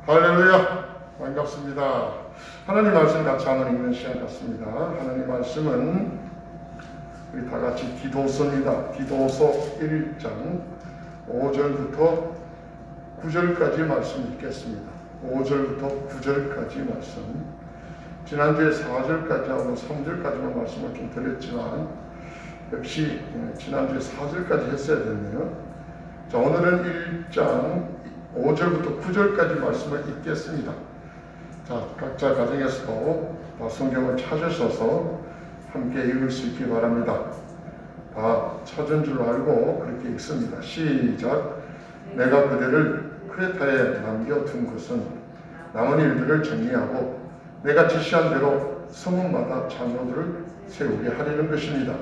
할렐루야! 반갑습니다. 하나님 말씀 같이 한번 읽는 시간 같습니다. 하나님 말씀은 우리 다 같이 디도서입니다. 디도서 1장 5절부터 9절까지 말씀 읽겠습니다. 5절부터 9절까지 말씀. 지난주에 4절까지 하고 3절까지만 말씀을 좀 드렸지만 역시 지난주에 4절까지 했어야 됐네요. 자, 오늘은 1장 5절부터 9절까지 말씀을 읽겠습니다. 자, 각자 가정에서 성경을 찾으셔서 함께 읽을 수 있기 바랍니다. 다 찾은 줄 알고 그렇게 읽습니다. 시작. 내가 그대를 크레타에 남겨둔 것은 남은 일들을 정리하고 내가 지시한 대로 성문마다 장로들을 세우게 하려는 것입니다.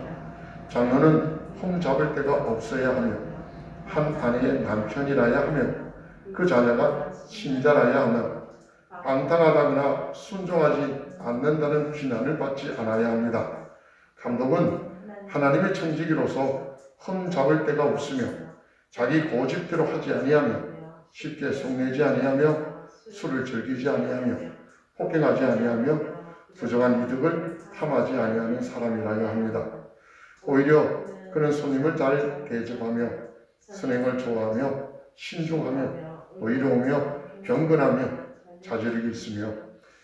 장로는 홈 잡을 데가 없어야 하며 한 아내의 남편이라야 하며 그 자녀가 신자라야 하며 방탕하다거나 순종하지 않는다는 비난을 받지 않아야 합니다. 감독은 하나님의 청지기로서 흠 잡을 데가 없으며 자기 고집대로 하지 아니하며 쉽게 속내지 아니하며 술을 즐기지 아니하며 폭행하지 아니하며 부정한 이득을 탐하지 아니하는 사람이라야 합니다. 오히려 그는 손님을 잘 대접하며 선행을 좋아하며 신중하며 의로우며 경건하며 자질이 있으며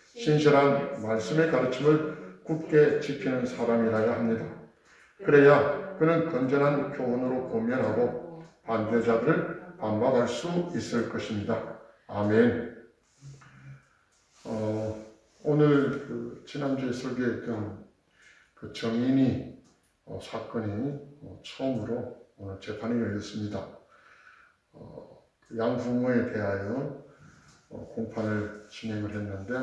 신실한 말씀의 가르침을 굳게 지키는 사람이라야 합니다. 그래야 그는 건전한 교훈으로 권면하고 반대자들을 반박할 수 있을 것입니다. 아멘. 오늘 지난주에 설교했던 그 정인이 사건이 처음으로 오늘 재판이 열렸습니다. 양부모에 대하여 공판을 진행을 했는데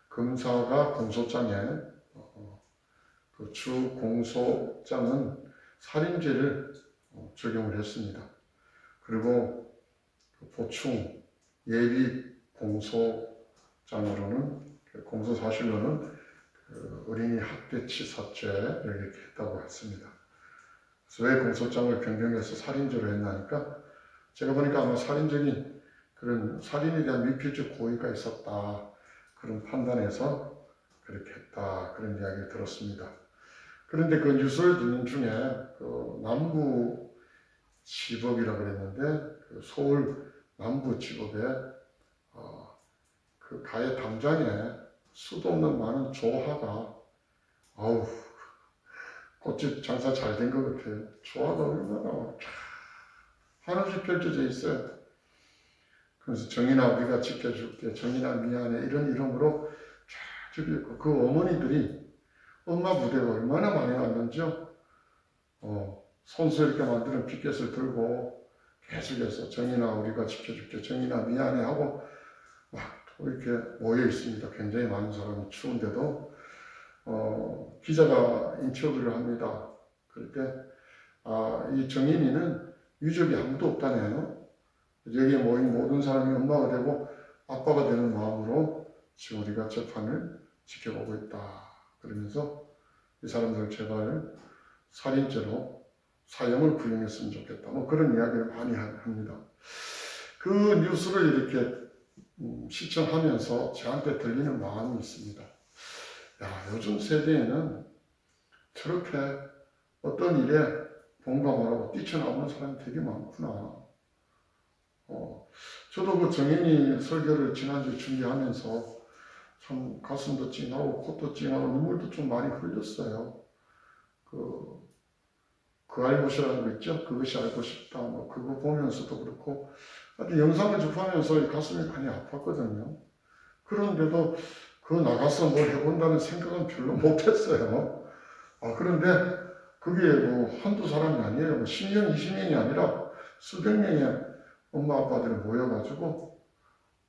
검사가 공소장에 그 주 공소장은 살인죄를 적용을 했습니다. 그리고 보충 예비 공소장으로는 공소사실로는 어린이 학대치사죄를 이렇게 했다고 했습니다. 그래서 왜 공소장을 변경해서 살인죄로 했나니까 제가 보니까 아마 살인적인 그런 살인에 대한 미필적 고의가 있었다 그런 판단에서 그렇게 했다 그런 이야기를 들었습니다. 그런데 그 뉴스를 듣는 중에 그 남부지법이라고 그랬는데 그 서울 남부지법에 그 가해 담장에 수도 없는 많은 조화가 꽃집 장사 잘 된 것 같아요. 조화가 얼마나 한없이 펼쳐져 있어요. 그래서 정인아 우리가 지켜줄게, 정인아 미안해 이런 이름으로 쫙 적혀있고 그 어머니들이 엄마 무대가 얼마나 많이 왔는지요. 손수 이렇게 만드는 피켓을 들고 계속해서 정인아 우리가 지켜줄게, 정인아 미안해 하고 막 이렇게 모여 있습니다. 굉장히 많은 사람이 추운데도 기자가 인터뷰를 합니다. 그럴 때 이 정인이는 유족이 아무도 없다네요. 여기에 모인 모든 사람이 엄마가 되고 아빠가 되는 마음으로 지금 우리가 재판을 지켜보고 있다. 그러면서 이 사람들 제발 살인죄로 사형을 구형했으면 좋겠다. 뭐 그런 이야기를 많이 합니다. 그 뉴스를 이렇게 시청하면서 저한테 들리는 마음이 있습니다. 야, 요즘 세대에는 저렇게 어떤 일에 공감하라고 뛰쳐나오는 사람이 되게 많구나. 저도 그 정인이 설교를 지난주에 준비하면서 참 가슴도 찡하고 코도 찡하고 눈물도 좀 많이 흘렸어요. 그 알못이라는 거 있죠? 그것이 알고 싶다. 뭐 그거 보면서도 그렇고 하여튼 영상을 접하면서 가슴이 많이 아팠거든요. 그런데도 그거 나가서 뭘 해본다는 생각은 별로 못했어요. 그런데 그게 뭐 한두 사람이 아니에요. 10명, 20명이 아니라 수백 명의 엄마 아빠들이 모여가지고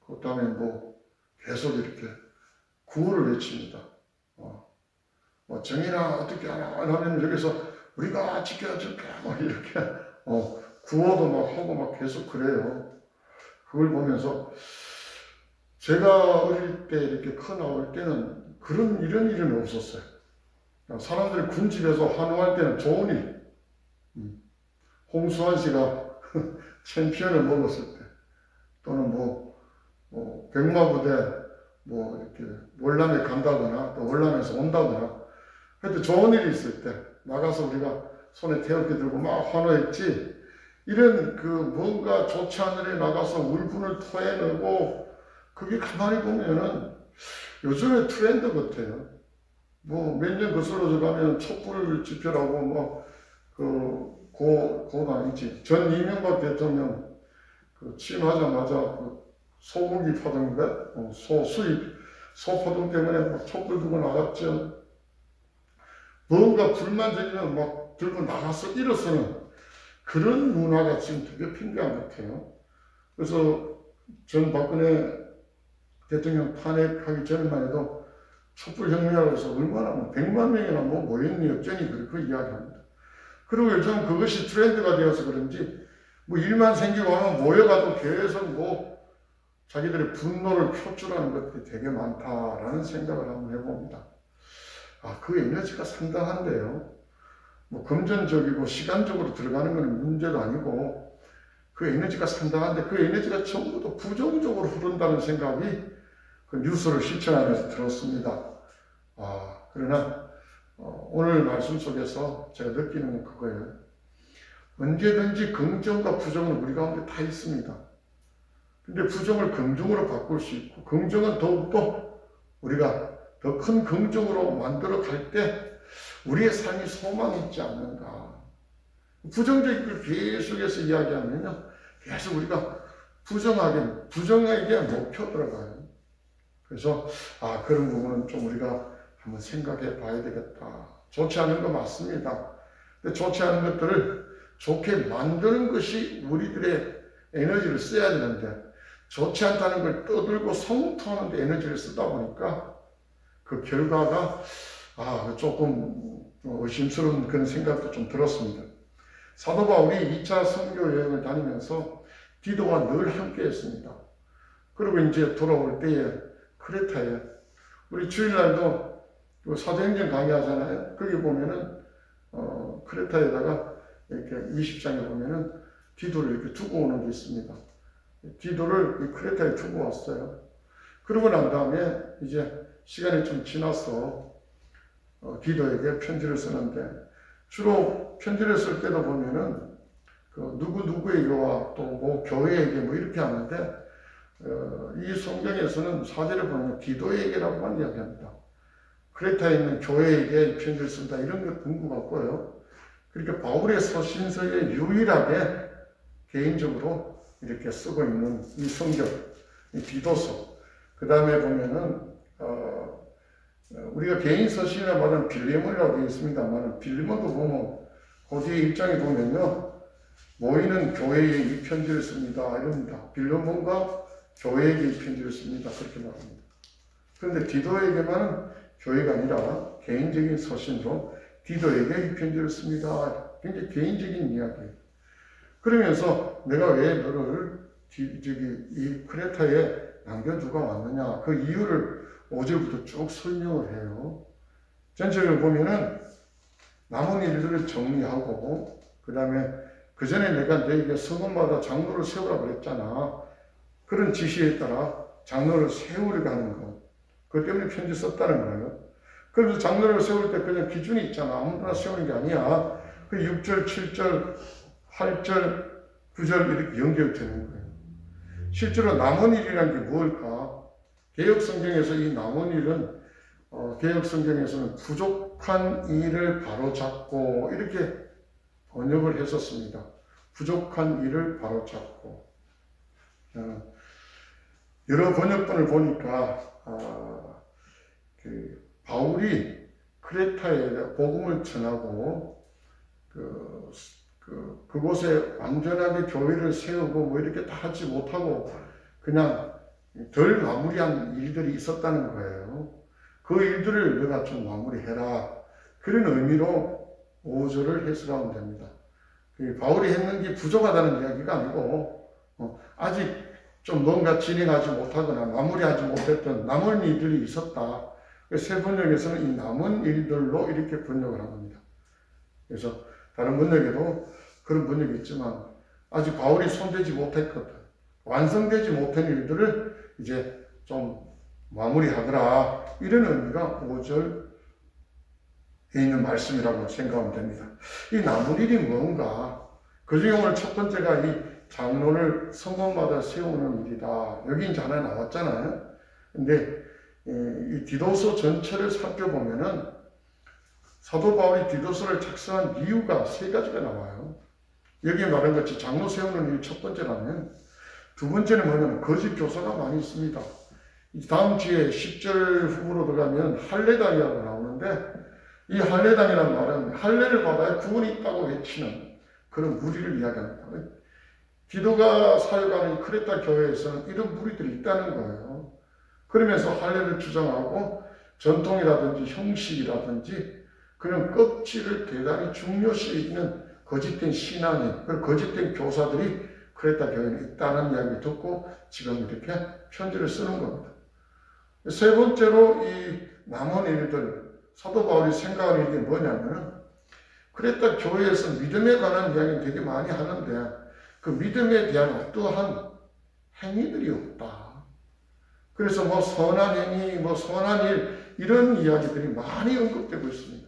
그 다음에 뭐 계속 이렇게 구호를 외칩니다. 정인아 어떻게 하나 하면 여기서 우리가 지켜줄게 막 이렇게 구호도 막 하고 막 계속 그래요. 그걸 보면서 제가 어릴 때 이렇게 커 나올 때는 이런 일은 없었어요. 사람들이 군집에서 환호할 때는 좋은 일. 홍수환 씨가 챔피언을 먹었을 때 또는 뭐 백마부대 이렇게 월남에 간다거나 또 월남에서 온다거나 하여튼 좋은 일이 있을 때 나가서 우리가 손에 태극기 들고 막 환호했지, 이런 뭔가 좋지 않은 일에 나가서 울분을 토해내고, 그게 가만히 보면은 요즘의 트렌드 같아요. 몇 년 거슬러져 가면 촛불 집회라고 그건 아니지. 전 이명박 대통령 취임하자마자 소고기 파동인가? 소파동 때문에 막 촛불 들고 나갔죠. 뭔가 불만적이면 막 들고 나가서 일어서는 그런 문화가 지금 되게 팽배한 것 같아요. 그래서 전 박근혜 대통령 탄핵하기 전에만 해도 촛불혁명이라고 해서 얼마나 100만 명이나 모였니 어쩌니 그렇게 이야기합니다. 그리고 요즘 그것이 트렌드가 되어서 그런지 일만 생기고 하면 모여가도 계속 자기들의 분노를 표출하는 것들이 되게 많다라는 생각을 한번 해봅니다. 그 에너지가 상당한데요. 금전적이고 시간적으로 들어가는 건 문제도 아니고, 그 에너지가 상당한데 그 에너지가 전부 다 부정적으로 흐른다는 생각이 그 뉴스를 시청하면서 들었습니다. 그러나 오늘 말씀 속에서 제가 느끼는 건 그거예요. 언제든지 긍정과 부정은 우리 가운데 다 있습니다. 근데 부정을 긍정으로 바꿀 수 있고, 긍정은 더욱더 우리가 더 큰 긍정으로 만들어 갈 때 우리의 삶이 소망이 있지 않는가. 부정적인 걸 계속해서 이야기하면요, 계속 우리가 부정에게 목표 들어가요. 그래서 그런 부분은 좀 우리가 한번 생각해 봐야 되겠다. 좋지 않은 거 맞습니다. 근데 좋지 않은 것들을 좋게 만드는 것이 우리들의 에너지를 써야 되는데, 좋지 않다는 걸 떠들고 성토하는 데 에너지를 쓰다 보니까 그 결과가 조금 의심스러운 그런 생각도 좀 들었습니다. 사도 바울이 2차 선교 여행을 다니면서 디도와 늘 함께 했습니다. 그리고 이제 돌아올 때에 크레타에, 우리 주일날도 사도행전 강의하잖아요. 거기 보면은 크레타에다가 이렇게 20장에 보면은 디도를 이렇게 두고 오는 게 있습니다. 디도를 크레타에 두고 왔어요. 그러고 난 다음에 이제 시간이 좀 지나서 디도에게 편지를 쓰는데, 주로 편지를 쓸 때도 보면은 누구누구에게와 또 교회에게 이렇게 하는데, 이 성경에서는 사제를 보면 디도에게라고만 이야기합니다. 크레타에 있는 교회에게 편지를 쓴다, 이런 것 본것 같고요. 그렇게 바울의 서신서에 유일하게 개인적으로 이렇게 쓰고 있는 이 성경, 이 디도서. 그 다음에 보면은 우리가 개인 서신이라 말하는 빌레몬이라고 되어 있습니다만, 빌레몬도 보면 그 뒤에 1장에 보면요, 모이는 교회에 이 편지를 씁니다 이럽니다. 빌레몬과 교회에게 이 편지를 씁니다, 그렇게 말합니다. 그런데 디도에게만은 교회가 아니라 개인적인 서신으로 디도에게 이 편지를 씁니다. 굉장히 개인적인 이야기예요. 그러면서 내가 왜 너를 이 크레타에 남겨두고 왔느냐, 그 이유를 5절부터 쭉 설명을 해요. 전체를 보면은 남은 일들을 정리하고, 그 다음에 그 전에 내가 너에게 성읍마다 장로를 세우라 그랬잖아. 그런 지시에 따라 장로를 세우려고 하는 것. 그것 때문에 편지 썼다는 거예요. 그래서 장로를 세울 때 그냥 기준이 있잖아. 아무나 세우는 게 아니야. 그 6절, 7절, 8절, 9절 이렇게 연결되는 거예요. 실제로 남은 일이란 게 뭘까? 개혁 성경에서 이 남은 일은 개혁 성경에서는 부족한 일을 바로잡고 이렇게 번역을 했었습니다. 부족한 일을 바로잡고. 여러 번역본을 보니까 바울이 크레타에 복음을 전하고 그곳에 완전하게 교회를 세우고 이렇게 다 하지 못하고 그냥 덜 마무리한 일들이 있었다는 거예요. 그 일들을 내가 좀 마무리해라. 그런 의미로 5절을 해석하면 됩니다. 바울이 했는 게 부족하다는 이야기가 아니고 아직 좀 뭔가 진행하지 못하거나 마무리하지 못했던 남은 일들이 있었다. 새 번역에서는 이 남은 일들로 이렇게 번역을 한 겁니다. 그래서 다른 번역에도 그런 번역이 있지만 아직 바울이 손대지 못했거든. 완성되지 못한 일들을 이제 좀 마무리하더라. 이런 의미가 5절에 있는 말씀이라고 생각하면 됩니다. 이 남은 일이 뭔가? 그 중에 오늘 첫 번째가 이 장로를 성문마다 세우는 일이다. 여기 이제 하나 나왔잖아요. 근데 이 디도서 전체를 살펴보면은 사도 바울이 디도서를 작성한 이유가 세 가지가 나와요. 여기 말한 것이 장로 세우는 일이 첫 번째라면, 두 번째는 뭐냐면 거짓 교사가 많이 있습니다. 다음 주에 10절 후로 들어가면 할례당이라고 나오는데, 이 할례당이라는 말은 할례를 받아야 구원이 있다고 외치는 그런 무리를 이야기합니다. 디도가 사역하는 크레타 교회에서는 이런 무리들이 있다는 거예요. 그러면서 할례를 주장하고 전통이라든지 형식이라든지 그런 껍질을 대단히 중요시 여기는 거짓된 신앙인, 그리고 거짓된 교사들이 크레타 교회에 있다는 이야기를 듣고 지금 이렇게 편지를 쓰는 겁니다. 세 번째로 이 남은 일들, 사도 바울이 생각하는 일이 뭐냐면, 크레타 교회에서 믿음에 관한 이야기는 되게 많이 하는데 그 믿음에 대한 어떠한 행위들이 없다. 그래서 뭐 선한 행위, 뭐 선한 일, 이런 이야기들이 많이 언급되고 있습니다.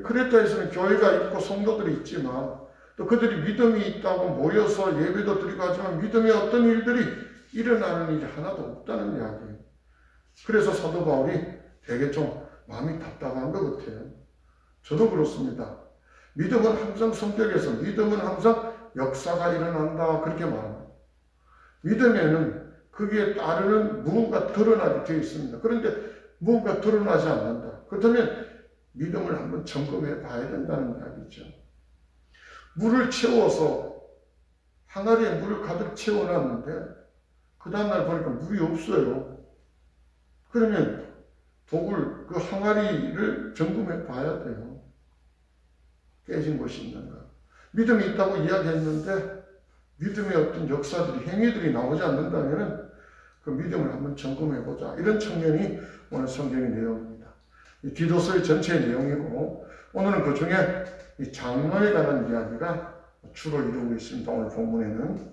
크레타에서는 교회가 있고 성도들이 있지만 또 그들이 믿음이 있다고 모여서 예배도 드리고 하지만 믿음의 어떤 일들이 일어나는 일이 하나도 없다는 이야기예요. 그래서 사도 바울이 되게 좀 마음이 답답한 것 같아요. 저도 그렇습니다. 믿음은 항상 성격에서, 믿음은 항상 역사가 일어난다, 그렇게 말합니다. 믿음에는 거기에 따르는 무언가 드러나게 되어 있습니다. 그런데 무언가 드러나지 않는다. 그렇다면 믿음을 한번 점검해 봐야 된다는 이야기죠. 물을 채워서 항아리에 물을 가득 채워놨는데 그 다음날 보니까 물이 없어요. 그러면 독을, 그 항아리를 점검해 봐야 돼요. 깨진 것이 있는가. 믿음이 있다고 이야기했는데 믿음의 어떤 역사들이, 행위들이 나오지 않는다면 그 믿음을 한번 점검해 보자. 이런 측면이 오늘 성경의 내용입니다. 이 디도서의 전체 내용이고, 오늘은 그 중에 이 장로에 관한 이야기가 주로 이루고 있습니다. 오늘 본문에는.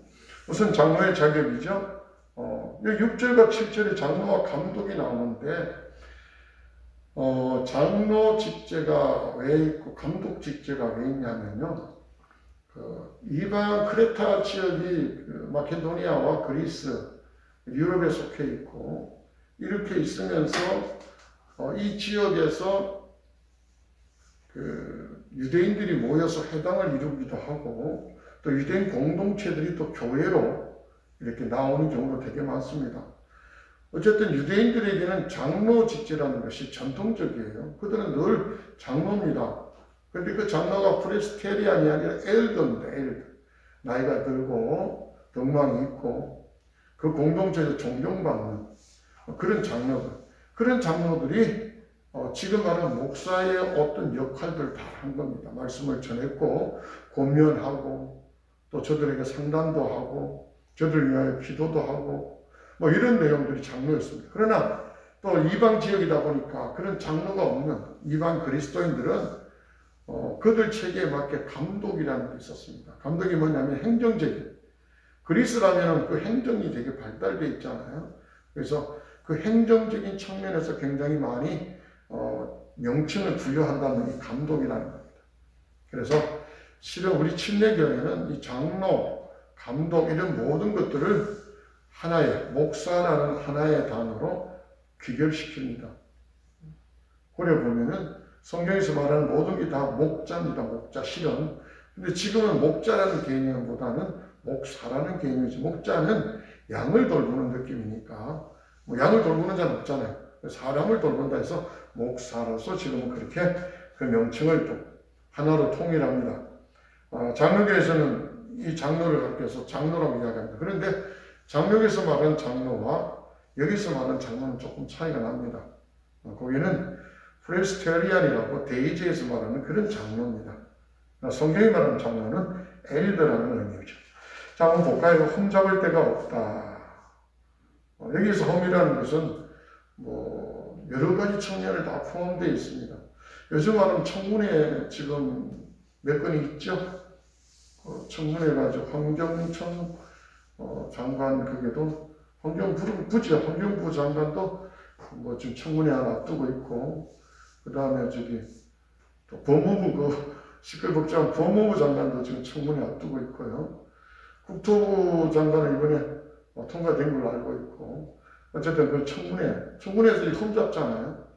우선 장로의 자격이죠. 6절과 7절에 장로와 감독이 나오는데, 장로 직제가 왜 있고 감독 직제가 왜 있냐면요. 이방 크레타 지역이 마케도니아와 그리스, 유럽에 속해 있고, 이렇게 있으면서 이 지역에서 유대인들이 모여서 회당을 이루기도 하고, 또 유대인 공동체들이 또 교회로 이렇게 나오는 경우가 되게 많습니다. 어쨌든 유대인들에게는 장로 직제라는 것이 전통적이에요. 그들은 늘 장로입니다. 그런데 그 장로가 프레스테리안이 아니라 엘더입니다. 엘더. 나이가 들고 덕망이 있고 그 공동체에서 존경받는 그런 장로들. 그런 장로들이 지금 말하는 목사의 어떤 역할들을 다 한 겁니다. 말씀을 전했고 권면하고 또 저들에게 상담도 하고 저들을 위하여 기도도 하고 뭐 이런 내용들이 장로였습니다. 그러나 또 이방 지역이다 보니까 그런 장로가 없는 이방 그리스도인들은 그들 체계에 맞게 감독이라는 게 있었습니다. 감독이 뭐냐면 행정적인, 그리스라면 그 행정이 되게 발달되어 있잖아요. 그래서 그 행정적인 측면에서 굉장히 많이 명칭을 부여한다는 게 감독이라는 겁니다. 그래서 실은 우리 침례교회는 이 장로, 감독 이런 모든 것들을 하나의 목사라는 하나의 단어로 귀결시킵니다. 그래 보면은 성경에서 말하는 모든 게 다 목자입니다. 목자, 실은. 근데 지금은 목자라는 개념보다는 목사라는 개념이지. 목자는 양을 돌보는 느낌이니까 뭐 양을 돌보는 자는 없잖아요. 사람을 돌본다 해서 목사로서 지금은 그렇게 그 명칭을 또 하나로 통일합니다. 장로교에서는 이 장로를 가르쳐서 장로라고 이야기합니다. 그런데 장로에서 말하는 장로와 여기서 말하는 장로는 조금 차이가 납니다. 거기는 프레스테리안이라고 대의제에서 말하는 그런 장로입니다. 성경이 말하는 장로는 엘더라는 의미죠. 자, 한번 볼까요? 흠잡을 데가 없다. 여기서 흠이라는 것은 뭐 여러 가지 측면을 다 포함되어 있습니다. 요즘 말하면 청문회 지금 몇 건이 있죠? 청문회 가지고 환경청, 장관 그게도 환경부 장관도 뭐 지금 청문회 하나 앞두고 있고, 그 다음에 또 법무부 시끌벅적한 법무부 장관도 지금 청문회 앞두고 있고요. 국토부 장관은 이번에 통과된 걸로 알고 있고, 어쨌든 그 청문회에서 흠 잡잖아요.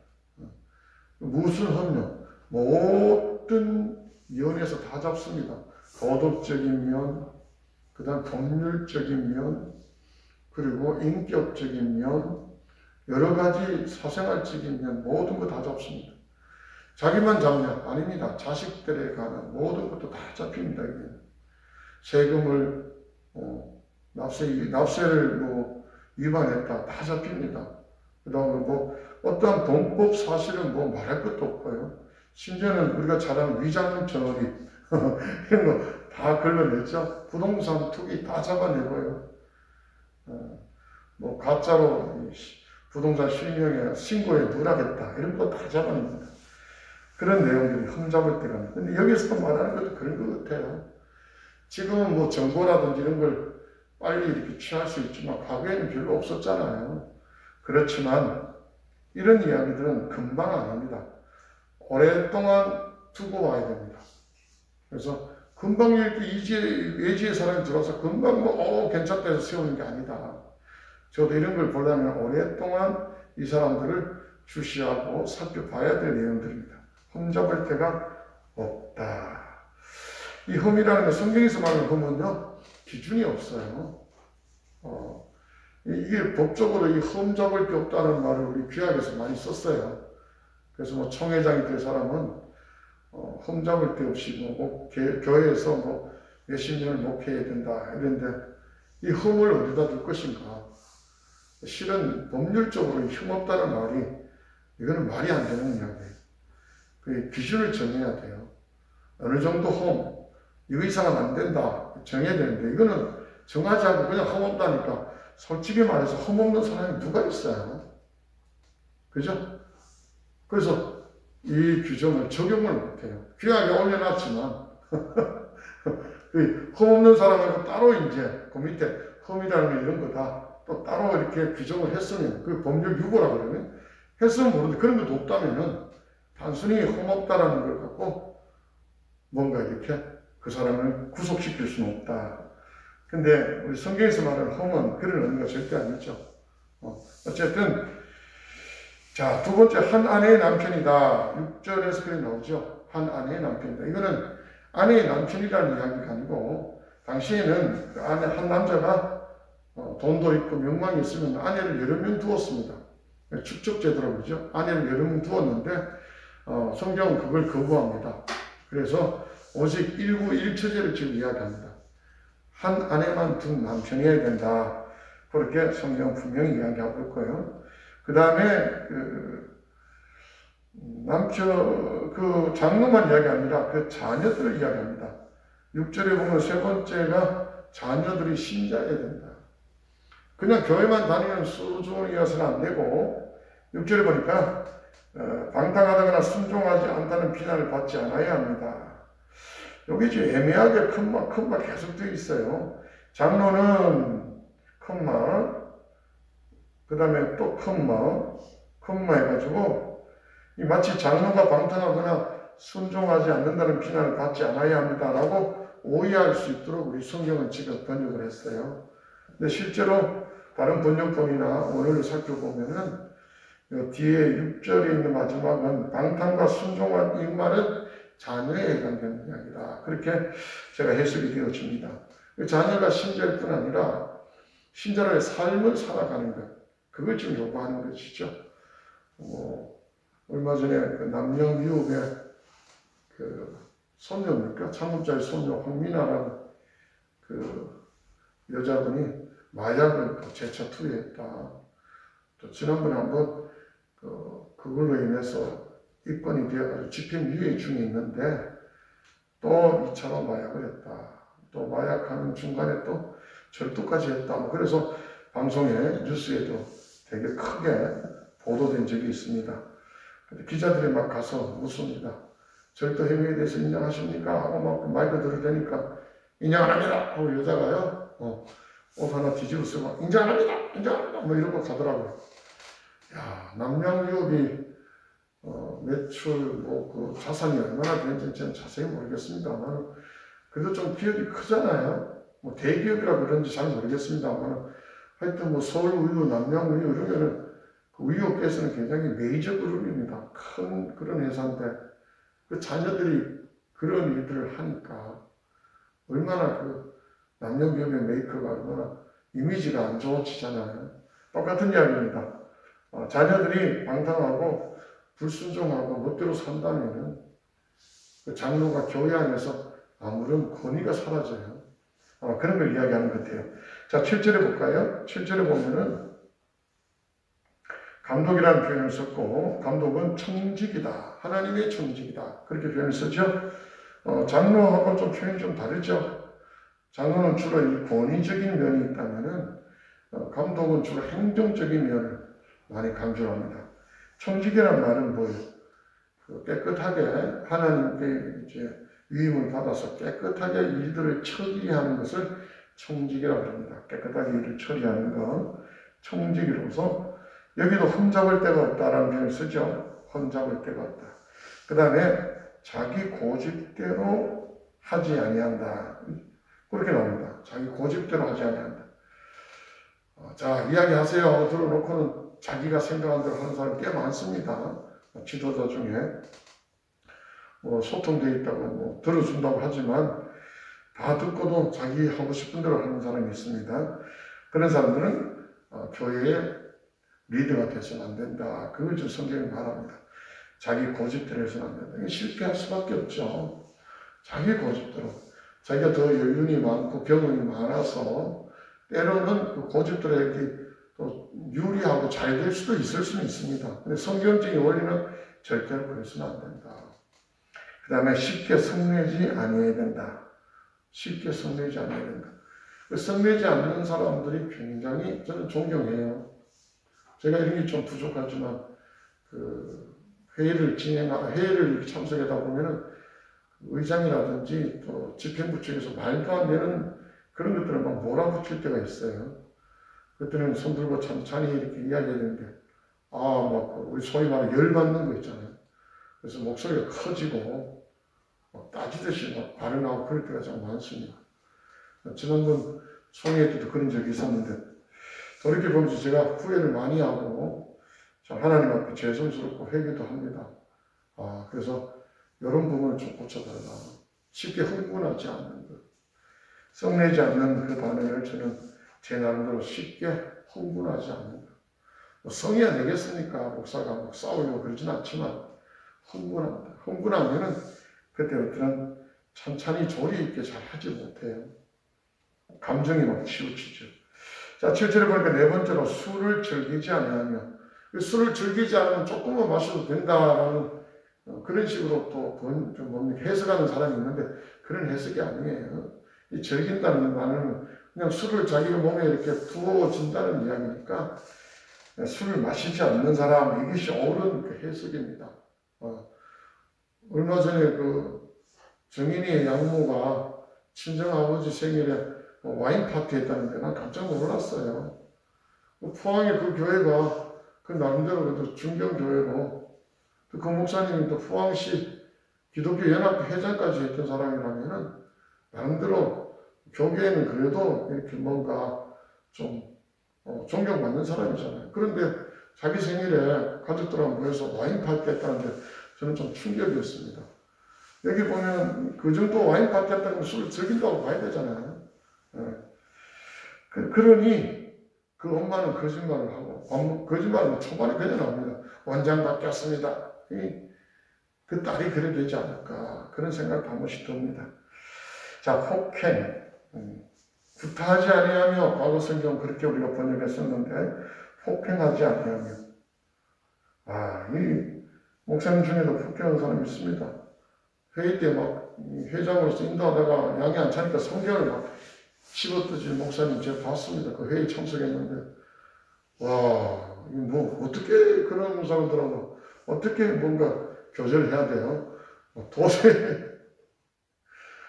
무슨 흠요? 모든 면에서 다 잡습니다. 도덕적인 면, 그 다음 법률적인 면, 그리고 인격적인 면, 여러 가지 사생활적인 면, 모든 거 다 잡습니다. 자기만 잡냐? 아닙니다. 자식들에 관한 모든 것도 다 잡힙니다. 이게. 세금을, 납세를 위반했다. 다 잡힙니다. 그 다음에 어떠한 범법 사실은 말할 것도 없고요. 심지어는 우리가 잘 아는 위장 처리, 이런 거 다 걸러냈죠. 부동산 투기 다 잡아내고요. 가짜로 부동산 실명에 신고에 누락했다. 이런 거 다 잡아냅니다. 그런 내용들이 흠잡을 때가 있는데, 근데 여기서 말하는 것도 그런 것 같아요. 지금은 정보라든지 이런 걸 빨리 이렇게 취할 수 있지만, 과거에는 별로 없었잖아요. 그렇지만, 이런 이야기들은 금방 안 합니다. 오랫동안 두고 와야 됩니다. 그래서 금방 이렇게 외지의 사람이 들어와서 금방 괜찮다 해서 세우는 게 아니다. 저도 이런 걸 보려면 오랫동안 이 사람들을 주시하고 살펴봐야 될 내용들입니다. 흠잡을 데가 없다. 이 흠이라는 건 성경에서 말하는 흠은요, 기준이 없어요. 이게 법적으로 이 흠잡을 게 없다는 말을 우리 구약에서 많이 썼어요. 그래서 총회장이 될 사람은 흠잡을 데 없이 교회에서 몇십 년을 목회해야 된다. 이런데 이 흠을 어디다 둘 것인가? 실은 법률적으로 흠없다는 말이, 이거는 말이 안 되는 이야기예요. 그 기준을 정해야 돼요. 어느 정도 흠, 이거 이상은 안 된다. 정해야 되는데, 이거는 정하지 않고 그냥 흠없다니까, 솔직히 말해서 흠없는 사람이 누가 있어요? 그죠? 그래서 이 규정을 적용을 못해요. 규약에 올려놨지만, 흠없는 사람하고 따로 이제 그 밑에 흠이라는 이런 거 다 또 따로 이렇게 규정을 했으면, 그 법률 유고라고 그러면, 했으면 모르는데 그런 것도 없다면은 단순히 흠없다라는 걸 갖고 뭔가 이렇게 그 사람을 구속시킬 수는 없다. 근데 우리 성경에서 말하는 흠은 그런 의미가 절대 아니죠. 어쨌든, 자, 두 번째, 한 아내의 남편이다. 6절에서 그렇게 나오죠. 한 아내의 남편이다. 이거는 아내의 남편이라는 이야기가 아니고, 당시에는 그 아내 한 남자가 돈도 있고 명망이 있으면 아내를 여러 명 두었습니다. 축적제도라고 그러죠. 아내를 여러 명 두었는데, 성경은 그걸 거부합니다. 그래서 오직 일부 일처제를 지금 이야기합니다. 한 아내만 둔 남편이어야 된다. 그렇게 성경은 분명히 이야기하고 있고요. 그 다음에, 장로만 이야기 아니라 그 자녀들을 이야기합니다. 6절에 보면 세 번째가 자녀들이 신자여야 된다. 그냥 교회만 다니는 수준이어서는 안 되고, 6절에 보니까, 방탕하다거나 순종하지 않다는 비난을 받지 않아야 합니다. 여기 지금 애매하게 컴마 계속 되어 있어요. 장로는 컴마, 그 다음에 또 컴마 해가지고, 마치 장로가 방탕하거나 순종하지 않는다는 비난을 받지 않아야 합니다라고 오해할 수 있도록 우리 성경은 지금 번역을 했어요. 근데 실제로 다른 번역본이나 원어를 살펴보면은 뒤에 6절에 있는 마지막은 방탕과 순종한 이 말은 자녀에 해당되는 이야기다. 그렇게 제가 해석이 되어집니다. 자녀가 신자일 뿐 아니라 신자로의 삶을 살아가는 것, 그걸 지금 요구하는 것이죠. 얼마 전에 그 남녀미국의 그 손녀입니까? 창업자의 손녀 황미나라는 그 여자분이 마약을 재차 투여했다. 또 지난번에 한번 그걸로 인해서 입건이 되어가지고 집행유예 중에 있는데 또 2차로 마약을 했다. 또 마약하는 중간에 또 절도까지 했다. 그래서 방송에 뉴스에도 되게 크게 보도된 적이 있습니다. 기자들이 막 가서 묻습니다. 절도 행위에 대해서 인정하십니까? 하고 막 마이크 들을 테니까 인정 안 합니다. 하고 여자가요. 옷 하나 뒤집어 쓰고 인정합니다, 인정합니다, 뭐 이러고 가더라고요. 야, 남양유업이 매출, 그 자산이 얼마나 되는지 저는 자세히 모르겠습니다만, 그래도 좀 기업이 크잖아요. 뭐 대기업이라 그런지 잘 모르겠습니다만, 하여튼 뭐 서울우유, 남양우유 이러면은 그 우유업계에서는 굉장히 메이저 그룹입니다. 큰 그런 회사인데, 그 자녀들이 그런 일들을 하니까, 얼마나 그 남양유업의 메이커가 얼마나 이미지가 안 좋아지잖아요. 똑같은 이야기입니다. 자녀들이 방탕하고 불순종하고 멋대로 산다면은 그 장로가 교회 안에서 아무런 권위가 사라져요. 그런 걸 이야기하는 것 같아요. 자, 7절에 볼까요? 7절에 보면은 감독이라는 표현을 썼고, 감독은 청직이다. 하나님의 청직이다. 그렇게 표현을 쓰죠. 장로하고 좀 표현이 좀 다르죠. 장로는 주로 이 권위적인 면이 있다면은, 감독은 주로 행정적인 면을 많이 강조합니다. 청직이라는 말은 뭐예요? 깨끗하게 하나님께 이제 위임을 받아서 깨끗하게 일들을 처리하는 것을 청직이라고 합니다. 깨끗하게 일을 처리하는 것, 청직이로서 여기도 흠잡을 데가 없다라는 표현을 쓰죠. 흠잡을 데가 없다. 그 다음에 자기 고집대로 하지 아니한다. 그렇게 나옵니다. 자기 고집대로 하지 아니한다. 자, 이야기하세요. 들어놓고는 자기가 생각한 대로 하는 사람이 꽤 많습니다. 지도자 중에 뭐 소통되어 있다고 뭐 들어준다고 하지만 다 듣고도 자기 하고 싶은 대로 하는 사람이 있습니다. 그런 사람들은 교회의 리더가 돼서는 안 된다. 그걸 좀 성경이 말합니다. 자기 고집대로 해서는 안 된다. 이게 실패할 수밖에 없죠. 자기 고집대로. 자기가 더 연륜이 많고 경험이 많아서 때로는 그 고집대로 이렇게 또 유리하고 잘 될 수도 있을 수는 있습니다. 근데 성경적인 원리는 절대로 그래서는 안 된다. 그 다음에 쉽게 성내지 아니해야 된다. 쉽게 성내지 아니해야 된다. 성내지 않는 사람들이 굉장히 저는 존경해요. 제가 이런 게 좀 부족하지만 그 회의를 이렇게 참석하다 보면은 의장이라든지 또 집행부 측에서 말도 안 되는 그런 것들을 막 몰아붙일 때가 있어요. 그때는 손 들고 찬찬히 이렇게 이야기해야 되는데, 막 우리 소위 말해 열받는 거 있잖아요. 그래서 목소리가 커지고, 막 따지듯이 막 발언하고 그럴 때가 참 많습니다. 지난번 총회 때도 그런 적이 있었는데, 돌이켜보면서 제가 후회를 많이 하고, 하나님 앞에 죄송스럽고 회개도 합니다. 그래서 이런 부분을 좀 고쳐달라. 쉽게 흥분하지 않는 것. 성내지 않는 그 단어를 저는 제 나름대로 쉽게 흥분하지 않는 것. 뭐 성의야 되겠습니까? 목사가 막 싸우려고 그러진 않지만 흥분합니다. 흥분하면은 그때부터는 찬찬히 조리 있게 잘 하지 못해요. 감정이 막 치우치죠. 자, 7절에 보니까 네 번째로 술을 즐기지 아니하며, 술을 즐기지 않으면 조금만 마셔도 된다라는 그런 식으로 또 좀 해석하는 사람이 있는데 그런 해석이 아니에요. 이 즐긴다는 말은 그냥 술을 자기가 몸에 이렇게 부어진다는 이야기니까 술을 마시지 않는 사람, 이것이 옳은 그 해석입니다. 얼마 전에 그 정인이의 양모가 친정아버지 생일에 와인 파티 했다는데 난 깜짝 놀랐어요. 포항의 그 교회가 그 나름대로 그래도 중경교회로 그 목사님이 또 포항시 기독교 연합회 회장까지 했던 사람이라면은 나름대로 교계에는 그래도 이렇게 뭔가 좀 존경받는 사람이잖아요. 그런데 자기 생일에 가족들하고 모여서 와인 파티 했다는데 저는 좀 충격이었습니다. 여기 보면 그 정도 와인 파티 했다는 건 술을 즐긴다고 봐야 되잖아요. 그러니 그 엄마는 거짓말을 하고, 거짓말은 초반에 그냥 나옵니다. 원장 바뀌었습니다. 그 딸이 그래 되지 않을까 그런 생각도 한 번씩 듭니다. 자, 폭행, 구타하지 아니하며, 과거 성경 그렇게 우리가 번역했었는데 폭행하지 아니하며, 이 목사님 중에도 폭행하는 사람이 있습니다. 회의 때 막 회장으로서 인도하다가 양이 안 차니까 성경을 막 집어뜯을 목사님 제가 봤습니다. 그 회의 참석했는데, 뭐 어떻게 그런 사람들하고 어떻게 뭔가 교제를 해야 돼요? 도저히.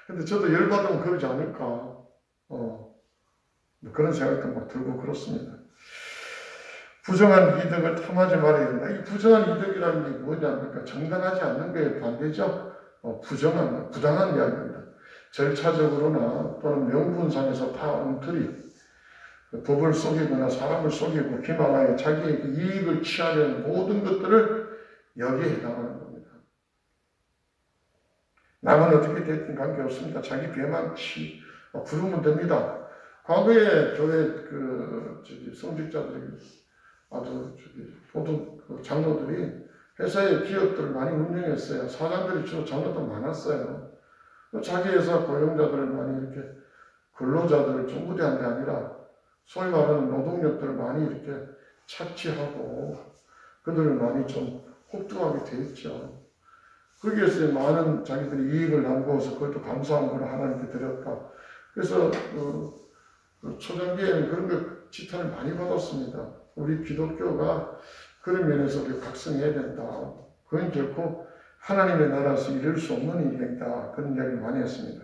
근데 저도 열받으면 그러지 않을까. 그런 생각도 막 들고 그렇습니다. 부정한 이득을 탐하지 말아야 된다. 이 부정한 이득이라는 게 뭐냐니까 정당하지 않는 거에 반대죠. 부당한 이야기입니다. 절차적으로나 또는 명분상에서 다 엉터리, 법을 속이거나 사람을 속이고 기망하여 자기의 이익을 취하려는 모든 것들을 여기에 해당하는 겁니다. 남은 어떻게 됐든 관계없습니다. 자기 배만 부르면 됩니다. 과거에 교회 성직자들이 아주 장로들이 회사의 기업들을 많이 운영했어요. 사장들이 주로 장로도 많았어요. 자기 회사 고용자들을 많이 이렇게 근로자들을 중부대한 게 아니라 소위 말하는 노동력들을 많이 이렇게 착취하고 그들을 많이 좀 혹독하게 돼 있죠. 거기에서 많은 자기들이 이익을 남고서 그것도 감사한 걸 하나님께 드렸다. 그래서 초장기에는 그런 걸 지탄을 많이 받았습니다. 우리 기독교가 그런 면에서 각성해야 된다. 그건 결코 하나님의 나라에서 이룰 수 없는 일이다. 그런 이야기를 많이 했습니다.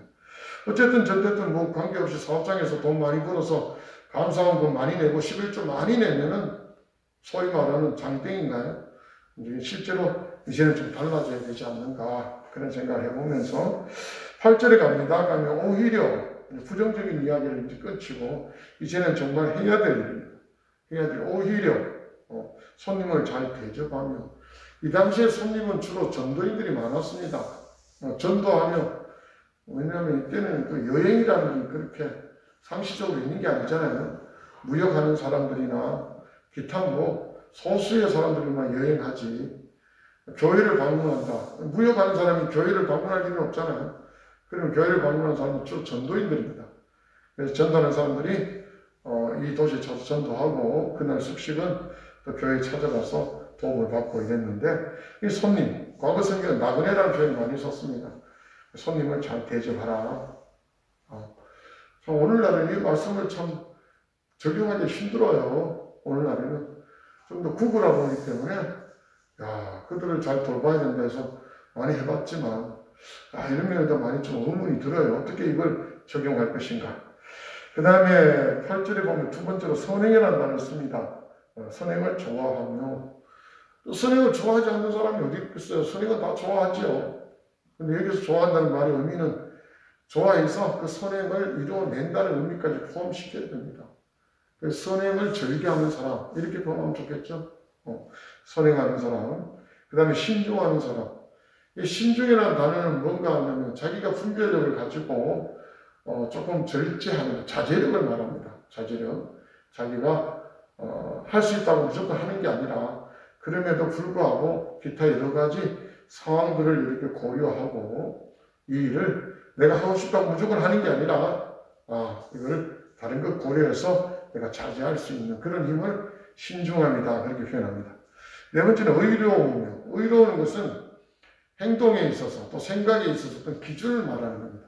어쨌든 저쨌든 뭐 관계없이 사업장에서 돈 많이 벌어서 감사원금 많이 내고 11조 많이 내면은 소위 말하는 장땡인가요? 실제로 이제는 좀 달라져야 되지 않는가 그런 생각을 해보면서 8절에 갑니다. 가면 오히려 부정적인 이야기를 이제 끝이고 이제는 정말 해야 될 일입니다. 해야 될 오히려 손님을 잘 대접하며 이 당시에 손님은 주로 전도인들이 많았습니다. 전도하며 왜냐하면 이때는 그 여행이라는 게 그렇게 상시적으로 있는 게 아니잖아요. 무역하는 사람들이나 기타 뭐 소수의 사람들만 여행하지 교회를 방문한다. 무역하는 사람이 교회를 방문할 일은 없잖아요. 그러면 교회를 방문하는 사람은 주로 전도인들입니다. 그래서 전도하는 사람들이 이 도시에 가서 전도하고 그날 숙식은 또 교회에 찾아가서 도움을 받고 이랬는데 이 손님, 과거 성경에 나그네라는 표현을 많이 썼습니다. 손님을 잘 대접하라. 오늘날은 이 말씀을 참 적용하기 힘들어요. 오늘날에는 좀 더 구구라 보기 때문에 그들을 잘 돌봐야 된다 해서 많이 해봤지만 이런 면에도 많이 좀 의문이 들어요. 어떻게 이걸 적용할 것인가. 그 다음에 8절에 보면 두 번째로 선행이라는 단어를 씁니다. 선행을 좋아하며 또 선행을 좋아하지 않는 사람이 어디 있겠어요. 선행은 다 좋아하죠. 근데 여기서 좋아한다는 말의 의미는 좋아해서 그 선행을 이루어낸다는 의미까지 포함시켜야 됩니다. 그래서 선행을 즐겨하는 사람 이렇게 보면 좋겠죠. 선행하는 사람 그 다음에 신중하는 사람. 이 신중이라는 단어는 뭔가 하냐면 자기가 분별력을 가지고 조금 절제하는 자제력을 말합니다. 자제력. 자기가 할 수 있다고 무조건 하는 게 아니라 그럼에도 불구하고 기타 여러 가지 상황들을 이렇게 고려하고 이 일을 내가 하고 싶다고 무조건 하는 게 아니라 이걸 다른 것 고려해서 내가 자제할 수 있는 그런 힘을 신중함이다 그렇게 표현합니다. 네 번째는 의로우며 의로운 것은 행동에 있어서 또 생각에 있어서 어떤 기준을 말하는 겁니다.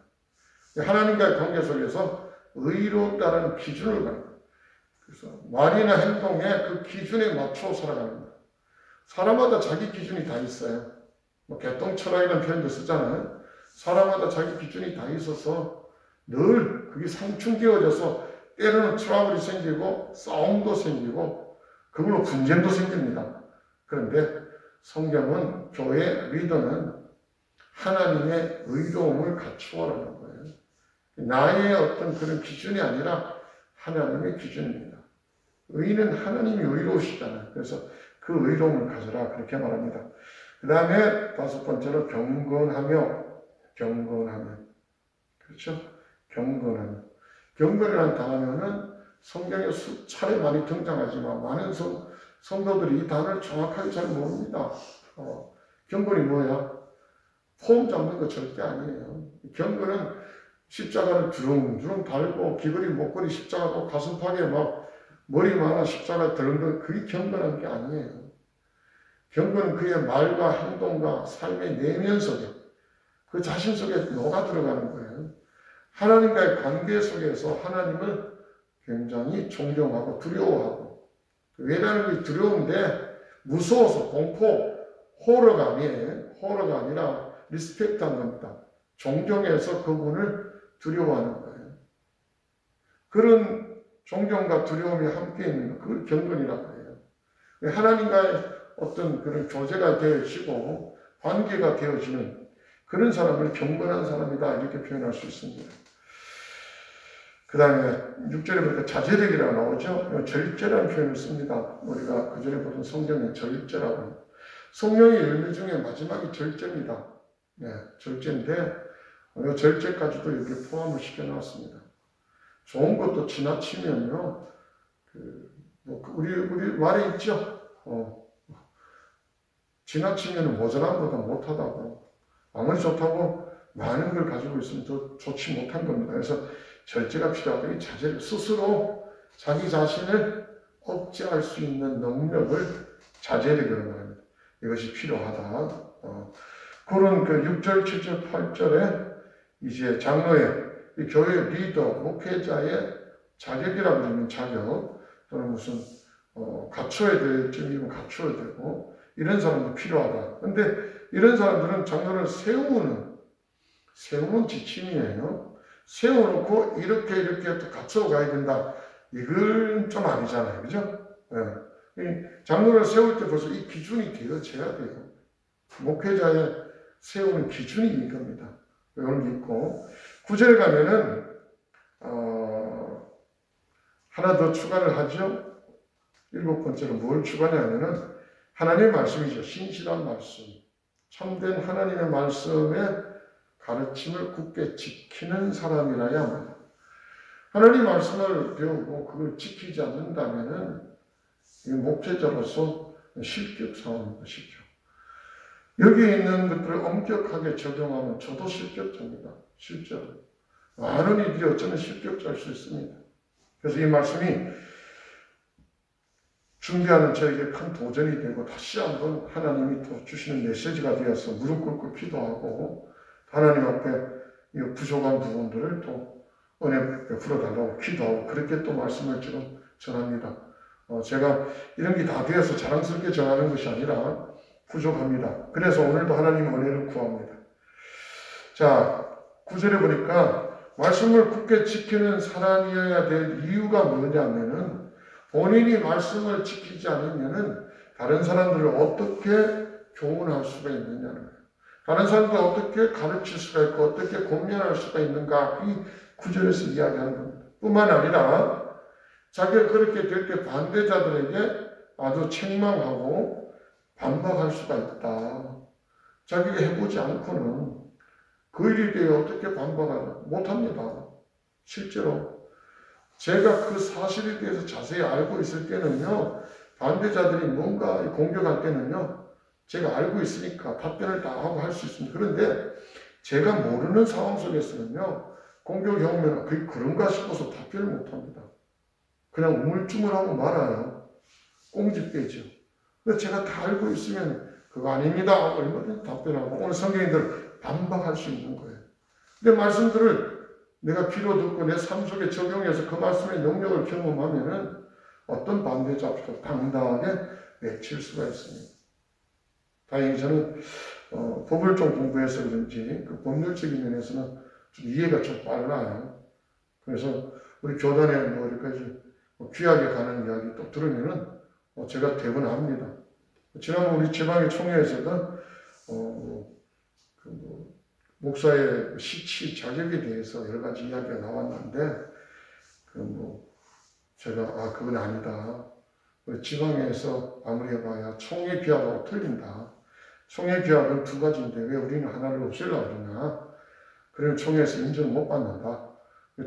하나님과의 관계 속에서 의롭다는 기준을 말합니다. 그래서 말이나 행동에 그 기준에 맞춰 살아가는 겁니다. 사람마다 자기 기준이 다 있어요. 개똥철학이라는 표현도 쓰잖아요. 사람마다 자기 기준이 다 있어서 늘 그게 상충되어져서 때로는 트러블이 생기고 싸움도 생기고 그걸로 분쟁도 생깁니다. 그런데 성경은 교회 리더는 하나님의 의로움을 갖추어라는 거예요. 나의 어떤 그런 기준이 아니라 하나님의 기준입니다. 의는 하나님이 의로우시잖아요. 그래서 그 의로움을 가져라 그렇게 말합니다. 그 다음에 다섯 번째로 경건하며 그렇죠? 경건이라는 단어는 성경에 수차례 많이 등장하지만 많은 성도들이 이 단어를 정확하게 잘 모릅니다. 경건이 뭐야? 폼 잡는 거 절대 아니에요. 경건은 십자가를 주렁주렁 달고 귀걸이 목걸이 십자가도 가슴팍에 막 머리만한 십자가 들은 거 그게 경건한 게 아니에요. 경건은 그의 말과 행동과 삶의 내면 속에 그 자신 속에 녹아 들어가는 거예요. 하나님과의 관계 속에서 하나님을 굉장히 존경하고 두려워하고 왜냐하면 그 두려운데 무서워서 공포, 호러가 아니라 리스펙트한 겁니다. 존경해서 그분을 두려워하는 거예요. 그런 존경과 두려움이 함께 있는 것, 그걸 경건이라고 해요. 하나님과의 어떤 그런 교제가 되어지고 관계가 되어지는 그런 사람을 경건한 사람이다 이렇게 표현할 수 있습니다. 그 다음에 6절에 보니까 자제력이라고 나오죠. 절제라는 표현을 씁니다. 우리가 그전에 보던 성경에 절제라고 합니다. 성령의 열매 중에 마지막이 절제입니다. 네, 절제인데 절제까지도 이렇게 포함을 시켜놨습니다. 좋은 것도 지나치면요, 우리 말에 있죠. 지나치면 모자란 것보다 못하다고. 아무리 좋다고 많은 걸 가지고 있으면 더 좋지 못한 겁니다. 그래서 절제가 필요하다. 이 자제를 스스로 자기 자신을 억제할 수 있는 능력을 자제력이라고 말합니다. 이것이 필요하다. 그런 그 6절, 7절, 8절에 이제 장로의 이 교회 리더, 목회자의 자격이라고 하는 자격 또는 무슨 갖춰야 될 점이면 갖춰야 되고 이런 사람도 필요하다. 근데 이런 사람들은 장로를 세우는 지침이에요. 세워놓고 이렇게 또 갖춰 가야 된다. 이건 좀 아니잖아요. 그죠? 네. 장로를 세울 때 벌써 이 기준이 되어져야 돼요. 목회자의 세우는 기준이 이겁니다. 이런 게 있고 9절에 가면은 하나 더 추가를 하죠. 7번째로 뭘 추가냐면은 하나님의 말씀이죠. 신실한 말씀. 참된 하나님의 말씀의 가르침을 굳게 지키는 사람이라야 합니다. 하나님 말씀을 배우고 그걸 지키지 않는다면은 목회자로서 실격 상황입니다. 실격. 여기 있는 것들을 엄격하게 적용하면 저도 실격자입니다. 실제로. 많은 이들이 어쩌면 실격자일 수 있습니다. 그래서 이 말씀이 준비하는 저에게 큰 도전이 되고 다시 한번 하나님이 또 주시는 메시지가 되어서 무릎 꿇고 기도하고 하나님 앞에 이 부족한 부분들을 또 은혜 베풀어 달라고 기도하고 그렇게 또 말씀을 지금 전합니다. 제가 이런 게 다 되어서 자랑스럽게 전하는 것이 아니라 부족합니다. 그래서 오늘도 하나님 은혜를 구합니다. 자, 9절에 보니까 말씀을 굳게 지키는 사람이어야 될 이유가 뭐냐면은 본인이 말씀을 지키지 않으면은 다른 사람들을 어떻게 교훈할 수가 있느냐는 거예요. 다른 사람들 어떻게 가르칠 수가 있고 어떻게 공면할 수가 있는가 이 9절에서 이야기하는 겁니다. 뿐만 아니라 자기가 그렇게 될 때 반대자들에게 아주 책망하고 반박할 수가 있다. 자기가 해보지 않고는 그 일에 대해 어떻게 반박하냐 못합니다. 실제로 제가 그 사실에 대해서 자세히 알고 있을 때는요, 반대자들이 뭔가 공격할 때는요, 제가 알고 있으니까 답변을 다 하고 할 수 있습니다. 그런데 제가 모르는 상황 속에서는요, 공격이 오면 그게 그런가 싶어서 답변을 못합니다. 그냥 우물쭈물하고 말아요. 꽁집되죠. 근데 제가 다 알고 있으면 그거 아닙니다. 얼마든지 답변하고 오늘 성경인들 반박할 수 있는 거예요. 근데 말씀들을 내가 귀로 듣고 내 삶 속에 적용해서 그 말씀의 능력을 경험하면은 어떤 반대자 앞에서 당당하게 외칠 수가 있습니다. 다행히 저는 법을 좀 공부해서 그런지 그 법률적인 면에서는 좀 이해가 좀 빨라요. 그래서 우리 교단에 뭐 이렇게까지 귀하게 가는 이야기 또 들으면은 제가 대본합니다. 지난번 우리 지방의 총회에서도 목사의 시치 자격에 대해서 여러 가지 이야기가 나왔는데 제가 그건 아니다. 지방에서 아무리 해봐야 총회 규약하고 틀린다. 총회 규약은 두 가지인데 왜 우리는 하나를 없애려고 그러냐. 그러면 총회에서 인정을 못 받는다.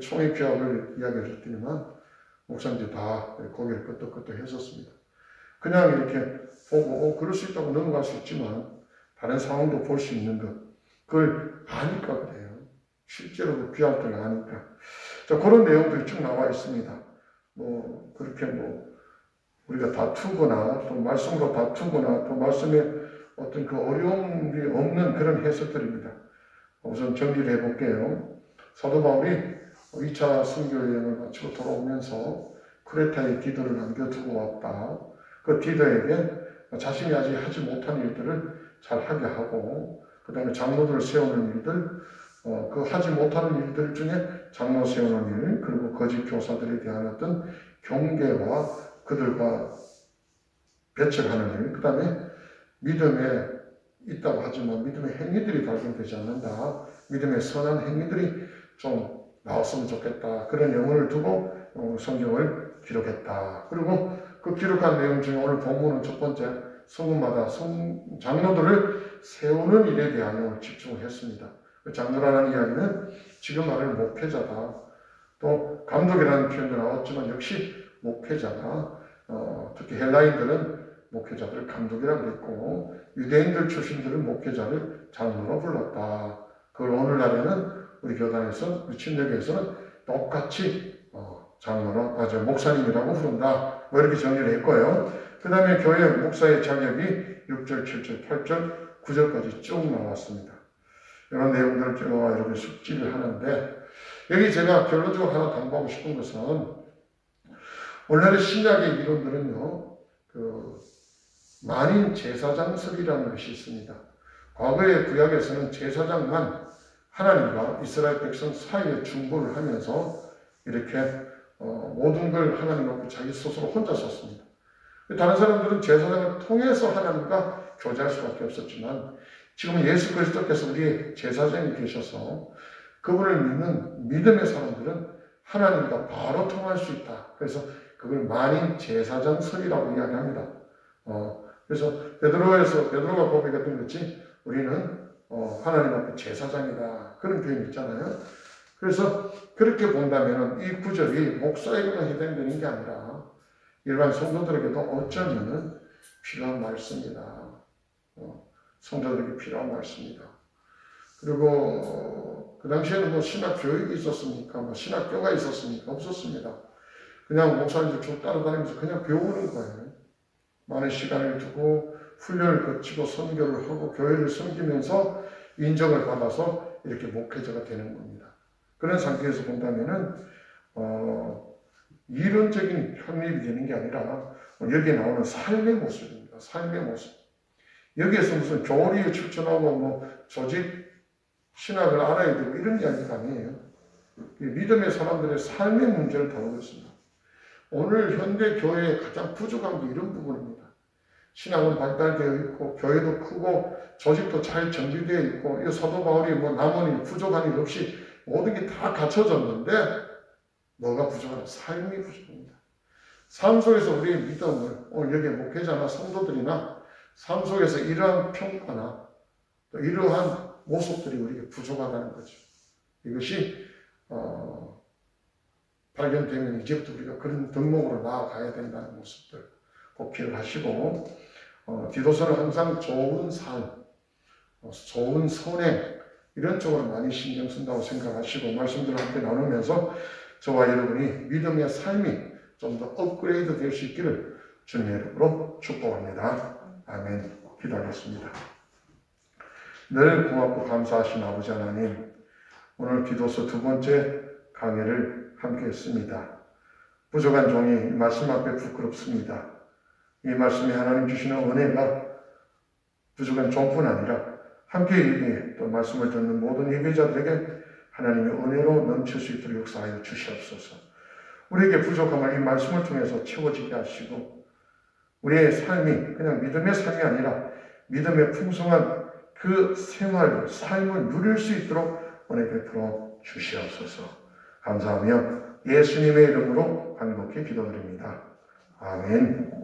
총회 규약을 이야기를 했더니만 목사님들이 다 고개를 끄덕끄덕 했었습니다. 그냥 이렇게 보고 그럴 수 있다고 넘어갈 수 있지만 다른 상황도 볼 수 있는 것 그걸 아니까 그래요. 실제로 그 규약들을 아니까. 자, 그런 내용들이 쭉 나와 있습니다. 그렇게 우리가 다투거나 또 말씀으로 다투거나 또 말씀에 어떤 그 어려움이 없는 그런 해석들입니다. 우선 정리를 해볼게요. 사도 바울이 2차 선교 여행을 마치고 돌아오면서 크레타에 디도를 남겨두고 왔다. 그 디도에게 자신이 아직 하지 못한 일들을 잘 하게 하고 그 다음에 장로들을 세우는 일들, 그 하지 못하는 일들 중에 장로 세우는 일, 그리고 거짓 교사들에 대한 어떤 경계와 그들과 배척하는 일, 그 다음에 믿음에 있다고 하지만 믿음의 행위들이 발견되지 않는다. 믿음의 선한 행위들이 좀 나왔으면 좋겠다. 그런 영혼을 두고 성경을 기록했다. 그리고 그 기록한 내용 중에 오늘 본문은 첫 번째 성읍마다 장로들을 세우는 일에 대한 집중을 했습니다. 장로라는 이야기는 지금 말하는 목회자다. 또 감독이라는 표현도 나왔지만 역시 목회자다. 특히 헬라인들은 목회자들을 감독이라고 그랬고 유대인들 출신들은 목회자를 장로로 불렀다. 그걸 오늘날에는 우리 교단에서, 우리 침례교에서는 똑같이 목사님이라고 부른다. 뭐 이렇게 정리를 했고요. 그 다음에 교회 목사의 자격이 6절, 7절, 8절, 9절까지 쭉 나왔습니다. 이런 내용들을 저와 여러분이 숙지를 하는데, 여기 제가 결론적으로 하나 당부하고 싶은 것은, 오늘날의 신약의 이론들은요, 만인 제사장설이라는 것이 있습니다. 과거의 구약에서는 제사장만 하나님과 이스라엘 백성 사이에 중보를 하면서 이렇게 모든 걸 하나님 앞에 자기 스스로 혼자 썼습니다. 다른 사람들은 제사장을 통해서 하나님과 교제할 수밖에 없었지만 지금 예수 그리스도께서 우리의 제사장이 되셔서 그분을 믿는 믿음의 사람들은 하나님과 바로 통할 수 있다. 그래서 그걸 만인 제사장설이라고 이야기합니다. 그래서 베드로가 고백했던 것이 우리는 하나님 앞에 제사장이다. 그런 표현이 있잖아요. 그래서 그렇게 본다면 이 구절이 목사에게만 해당되는 게 아니라 일반 성도들에게도 어쩌면 필요한 말씀이다. 성도들에게 필요한 말씀이다. 그리고 그 당시에는 뭐 신학교육이 있었습니까? 신학교가 있었습니까? 없었습니다. 그냥 목사님들 쭉 따라다니면서 그냥 배우는 거예요. 많은 시간을 두고 훈련을 거치고 선교를 하고 교회를 섬기면서 인정을 받아서 이렇게 목회자가 되는 겁니다. 그런 상태에서 본다면은 이론적인 편립이 되는 게 아니라 여기에 나오는 삶의 모습입니다. 삶의 모습. 여기에서 무슨 교리에 추천하고 조직 신학을 알아야 되고 이런 이야기가 아니에요. 믿음의 사람들의 삶의 문제를 다루고 있습니다. 오늘 현대 교회의 가장 부족한 게 이런 부분입니다. 신학은 발달되어 있고 교회도 크고 조직도 잘 정비되어 있고 이 사도 바울이 남은 일 부족한 일 없이 모든 게 다 갖춰졌는데 뭐가 부족하냐? 삶이 부족합니다. 삶 속에서 우리의 믿음을 여기 목회자나 성도들이나 삶 속에서 이러한 평가나 또 이러한 모습들이 우리에게 부족하다는 거죠. 이것이 발견되면 이제부터 우리가 그런 덕목으로 나아가야 된다는 모습들 꼭 기억하시고 디도서는 항상 좋은 삶, 좋은 선행 이런 쪽으로 많이 신경 쓴다고 생각하시고 말씀들을 함께 나누면서 저와 여러분이 믿음의 삶이 좀 더 업그레이드 될 수 있기를 주님의 이름으로 축복합니다. 아멘. 기도하겠습니다. 늘 고맙고 감사하신 아버지 하나님, 오늘 디도서 두 번째 강해를 함께 했습니다. 부족한 종이 말씀 앞에 부끄럽습니다. 이 말씀이 하나님 주시는 은혜가 부족한 종뿐 아니라 함께 예배에 또 말씀을 듣는 모든 예배자들에게 하나님의 은혜로 넘칠 수 있도록 역사하여 주시옵소서. 우리에게 부족함을 이 말씀을 통해서 채워지게 하시고 우리의 삶이 그냥 믿음의 삶이 아니라 믿음의 풍성한 그 생활, 삶을 누릴 수 있도록 은혜 베풀어 주시옵소서. 감사하며 예수님의 이름으로 간곡히 기도드립니다. 아멘.